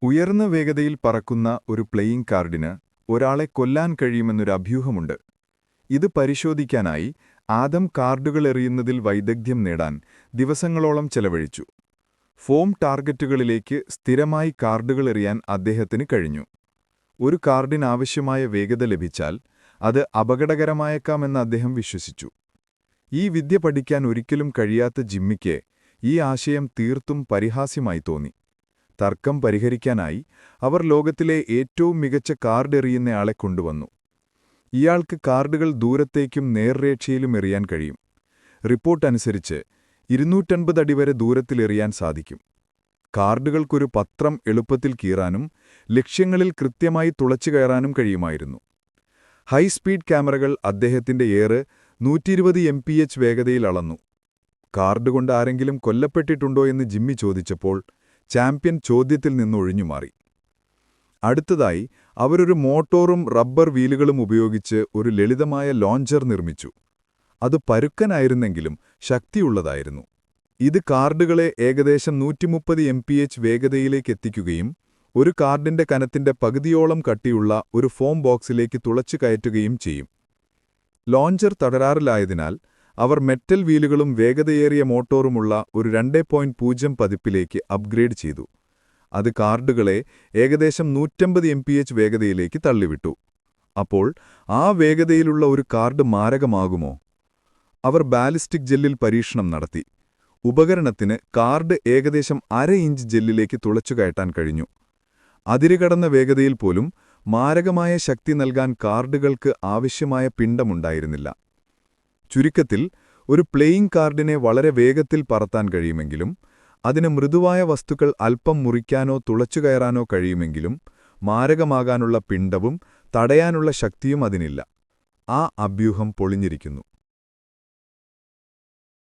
ഉയർന്ന വേഗതയിൽ പറക്കുന്ന ഒരു പ്ലേയിംഗ് കാർഡിന് ഒരാളെ കൊല്ലാൻ കഴിയുമെന്നൊരു അഭ്യൂഹമുണ്ട്. ഇത് പരിശോധിക്കാനായി ആദം കാർഡുകൾ എറിയുന്നതിൽ വൈദഗ്ധ്യം നേടാൻ ദിവസങ്ങളോളം ചെലവഴിച്ചു. ഫോം ടാർഗറ്റുകളിലേക്ക് സ്ഥിരമായി കാർഡുകൾ എറിയാൻ അദ്ദേഹത്തിന് കഴിഞ്ഞു. ഒരു കാർഡിനാവശ്യമായ വേഗത ലഭിച്ചാൽ അത് അപകടകരമായേക്കാമെന്ന് അദ്ദേഹം വിശ്വസിച്ചു. ഈ വിദ്യ പഠിക്കാൻ ഒരിക്കലും കഴിയാത്ത ജിമ്മിക്ക് ഈ ആശയം തീർത്തും പരിഹാസ്യമായി തോന്നി. തർക്കം പരിഹരിക്കാനായി അവർ ലോകത്തിലെ ഏറ്റവും മികച്ച കാർഡ് എറിയുന്നയാളെ കൊണ്ടുവന്നു. ഇയാൾക്ക് കാർഡുകൾ ദൂരത്തേക്കും നേർരേഖയിലും എറിയാൻ കഴിയും. റിപ്പോർട്ട് അനുസരിച്ച് 250 അടി വരെ ദൂരത്തിലെറിയാൻ സാധിക്കും. കാർഡുകൾക്കൊരു പത്രം എളുപ്പത്തിൽ കീറാനും ലക്ഷ്യങ്ങളിൽ കൃത്യമായി തുളച്ചുകയറാനും കഴിയുമായിരുന്നു. ഹൈസ്പീഡ് ക്യാമറകൾ അദ്ദേഹത്തിന്റെ ഏറ് 120 MPH വേഗതയിൽ അളന്നു. കാർഡ് കൊണ്ട് ആരെങ്കിലും കൊല്ലപ്പെട്ടിട്ടുണ്ടോ എന്ന് ജിമ്മി ചോദിച്ചപ്പോൾ ചാമ്പ്യൻ ചോദ്യത്തിൽ നിന്നൊഴിഞ്ഞുമാറി. അടുത്തതായി അവരൊരു മോട്ടോറും റബ്ബർ വീലുകളും ഉപയോഗിച്ച് ഒരു ലളിതമായ ലോഞ്ചർ നിർമ്മിച്ചു. അത് പരുക്കനായിരുന്നെങ്കിലും ശക്തിയുള്ളതായിരുന്നു. ഇത് കാർഡുകളെ ഏകദേശം 130 MPH വേഗതയിലേക്കെത്തിക്കുകയും ഒരു കാർഡിന്റെ കനത്തിന്റെ പകുതിയോളം കട്ടിയുള്ള ഒരു ഫോം ബോക്സിലേക്ക് തുളച്ചു കയറ്റുകയും ചെയ്യും. ലോഞ്ചർ തകരാറിലായതിനാൽ അവർ മെറ്റൽ വീലുകളും വേഗതയേറിയ മോട്ടോറുമുള്ള ഒരു 2.0 പതിപ്പിലേക്ക് അപ്ഗ്രേഡ് ചെയ്തു. അത് കാർഡുകളെ ഏകദേശം 150 MPH വേഗതയിലേക്ക് തള്ളിവിട്ടു. അപ്പോൾ ആ വേഗതയിലുള്ള ഒരു കാർഡ് മാരകമാകുമോ? അവർ ബാലിസ്റ്റിക് ജെല്ലിൽ പരീക്ഷണം നടത്തി. ഉപകരണത്തിന് കാർഡ് ഏകദേശം 1/2 ഇഞ്ച് ജെല്ലിലേക്ക് തുളച്ചുകയറ്റാൻ കഴിഞ്ഞു. അതിരുകടന്ന വേഗതയിൽ പോലും മാരകമായ ശക്തി നൽകാൻ കാർഡുകൾക്ക് ആവശ്യമായ പിണ്ഡമുണ്ടായിരുന്നില്ല. ചുരുക്കത്തിൽ, ഒരു പ്ലേയിംഗ് കാർഡിനെ വളരെ വേഗത്തിൽ പറത്താൻ കഴിയുമെങ്കിലും അതിന് മൃദുവായ വസ്തുക്കൾ അല്പം മുറിക്കാനോ തുളച്ചുകയറാനോ കഴിയുമെങ്കിലും മാരകമാകാനുള്ള പിണ്ഡവും തടയാനുള്ള ശക്തിയും അതിനില്ല. ആ അഭ്യൂഹം പൊളിഞ്ഞിരിക്കുന്നു.